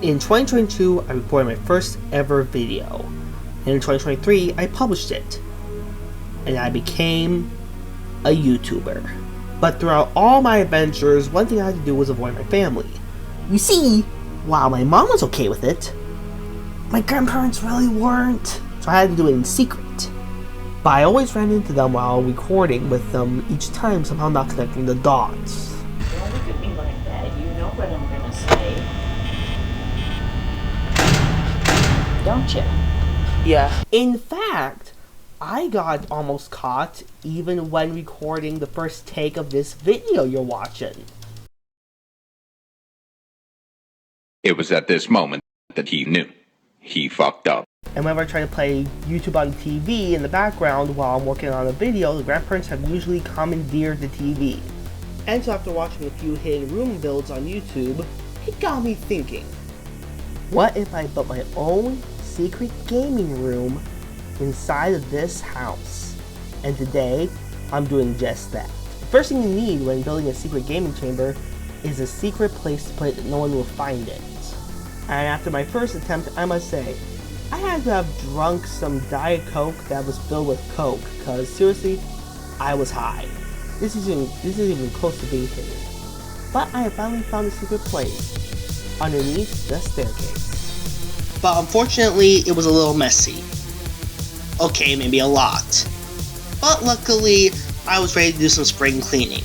In 2022, I recorded my first ever video, and in 2023, I published it, and I became a YouTuber. But throughout all my adventures, one thing I had to do was avoid my family. You see, while my mom was okay with it, my grandparents really weren't, so I had to do it in secret. But I always ran into them while recording with them each time, somehow not connecting the dots. Don't look at me like that. You know what I'm gonna say. Don't you? Yeah. In fact, I got almost caught even when recording the first take of this video you're watching. It was at this moment that he knew. He fucked up. And whenever I try to play YouTube on TV in the background while I'm working on a video, the grandparents have usually commandeered the TV. And so after watching a few hidden room builds on YouTube, it got me thinking, what if I built my own secret gaming room inside of this house? And today, I'm doing just that. The first thing you need when building a secret gaming chamber is a secret place to put it that no one will find it. And after my first attempt, I must say, I had to have drunk some Diet Coke that was filled with Coke, cause seriously, I was high. This isn't even close to being hidden. But I have finally found a secret place underneath the staircase. But unfortunately, it was a little messy. Okay, maybe a lot. But luckily, I was ready to do some spring cleaning.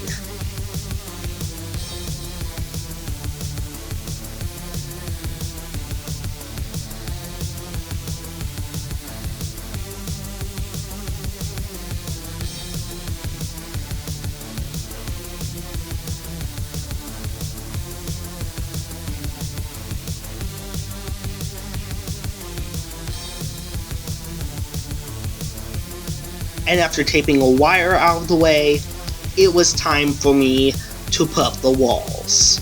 And after taping a wire out of the way, it was time for me to put up the walls.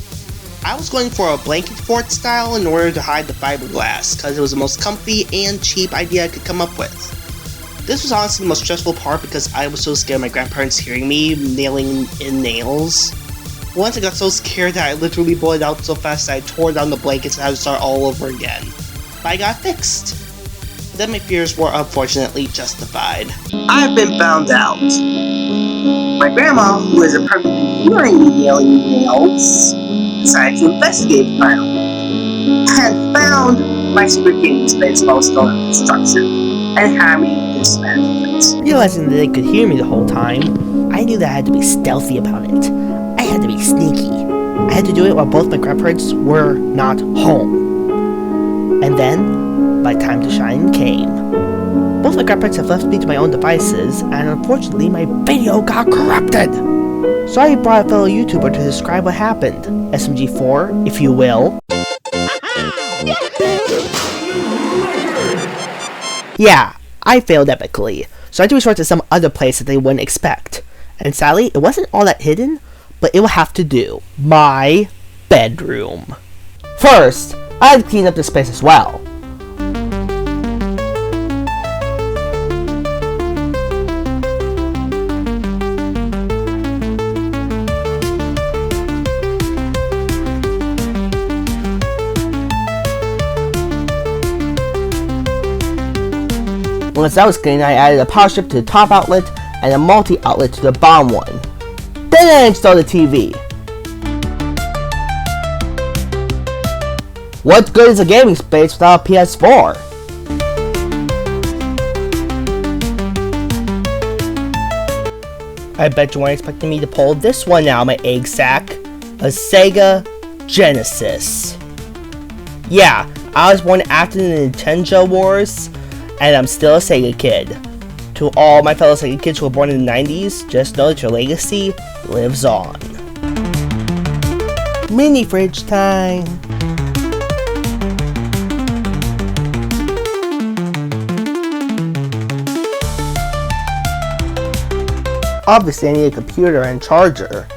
I was going for a blanket fort style in order to hide the fiberglass, because it was the most comfy and cheap idea I could come up with. This was honestly the most stressful part because I was so scared of my grandparents hearing me nailing in nails. Once I got so scared that I literally blew it out so fast that I tore down the blankets and had to start all over again. But I got fixed. Then my fears were unfortunately justified. I've been found out. My grandma, who is a perfectly hearing me nailing nails, decided to investigate finally, and found my secret gaming space while still in construction, and had me dismantle it. Realizing that they could hear me the whole time, I knew that I had to be stealthy about it. I had to be sneaky. I had to do it while both my grandparents were not home. And then, my time to shine came. Both my grandparents have left me to my own devices, and unfortunately my video got corrupted. So I brought a fellow YouTuber to describe what happened. SMG4, if you will. Yeah, I failed epically, so I had to resort to some other place that they wouldn't expect. And sadly, it wasn't all that hidden, but it will have to do. My bedroom. First, I had to clean up this space as well. Once that was clean, I added a power strip to the top outlet and a multi-outlet to the bottom one. Then I installed the TV. What good is a gaming space without a PS4? I bet you weren't expecting me to pull this one out of my egg sack. A Sega Genesis. Yeah, I was born after the Nintendo Wars, and I'm still a Sega kid. To all my fellow Sega kids who were born in the 90s, just know that your legacy lives on. Mini fridge time! Obviously I need a computer and charger.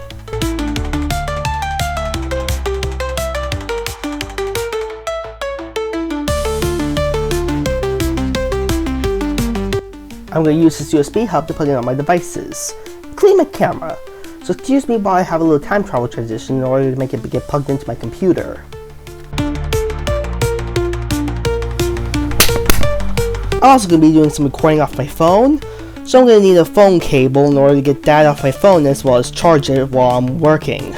I'm going to use this USB hub to plug in on my devices. Clean my camera. So excuse me while I have a little time travel transition in order to make it get plugged into my computer. I'm also going to be doing some recording off my phone, so I'm going to need a phone cable in order to get that off my phone as well as charge it while I'm working.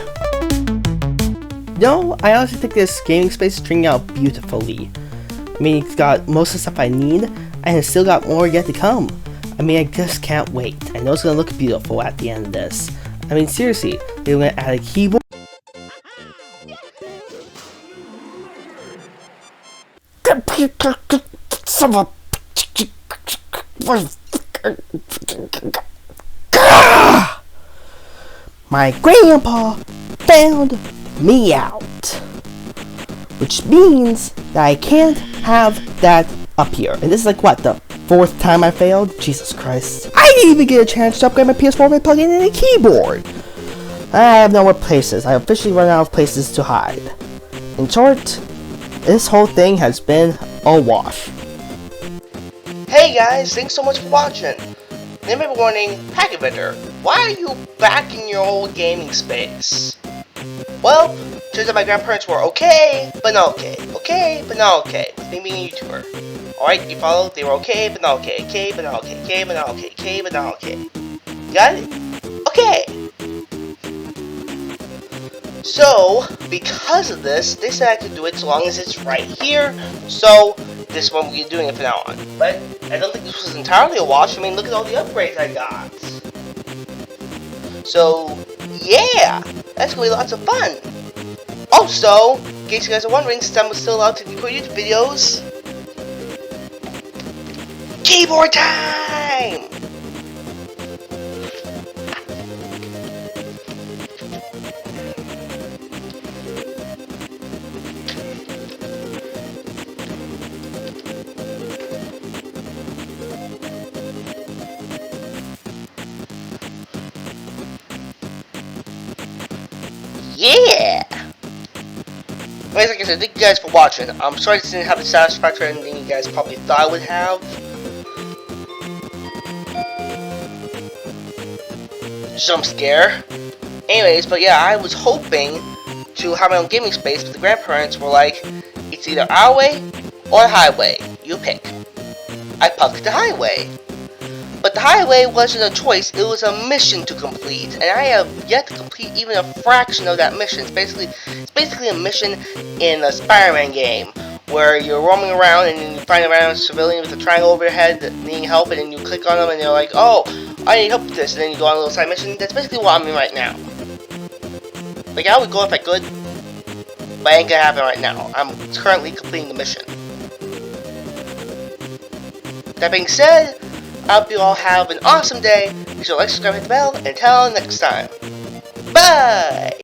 No, I honestly think this gaming space is turning out beautifully. I mean, it's got most of the stuff I need, and it's still got more yet to come. I mean, I just can't wait. I know it's going to look beautiful at the end of this. I mean, seriously, they're going to add a keyboard. My grandpa found me out, which means that I can't have that up here. And this is like what, the 4th time I failed? Jesus Christ. I didn't even get a chance to upgrade my PS4 by plugging in a keyboard. I have no more places. I officially run out of places to hide. In short, this whole thing has been a wash. Hey guys, thanks so much for watching. They may be wondering, Packet Vendor, why are you back in your old gaming space? Well, turns out my grandparents were okay, but not okay. Okay, but not okay. With me being a YouTuber. Alright, you follow? They were okay, but not okay. Okay, but not okay. Okay, but not okay. Okay, but not okay. Got it? Okay. So, because of this, they said I could do it so long as it's right here. So, this is what we're doing it from now on. But I don't think this was entirely a wash. I mean, look at all the upgrades I got. So, yeah, that's gonna be lots of fun. Also, in case you guys are wondering, since I'm still allowed to record YouTube videos, keyboard time! Yeah! Anyways, like I said, thank you guys for watching. I'm sorry this didn't have the satisfactory ending you guys probably thought it would have. Jump scare. Anyways, but yeah, I was hoping to have my own gaming space, but the grandparents were like, it's either our way or the highway. You pick. I picked the highway. But the highway wasn't a choice, it was a mission to complete, and I have yet to complete even a fraction of that mission. It's basically a mission in a Spider-Man game, where you're roaming around and then you find a random civilian with a triangle over your head needing help, and then you click on them and they're like, oh, I need help with this, and then you go on a little side mission. That's basically what I'm in right now. Like, I would go if I could, but it ain't gonna happen right now. I'm currently completing the mission. That being said, I hope you all have an awesome day. Be sure to like, subscribe, hit the bell, and until next time. Bye!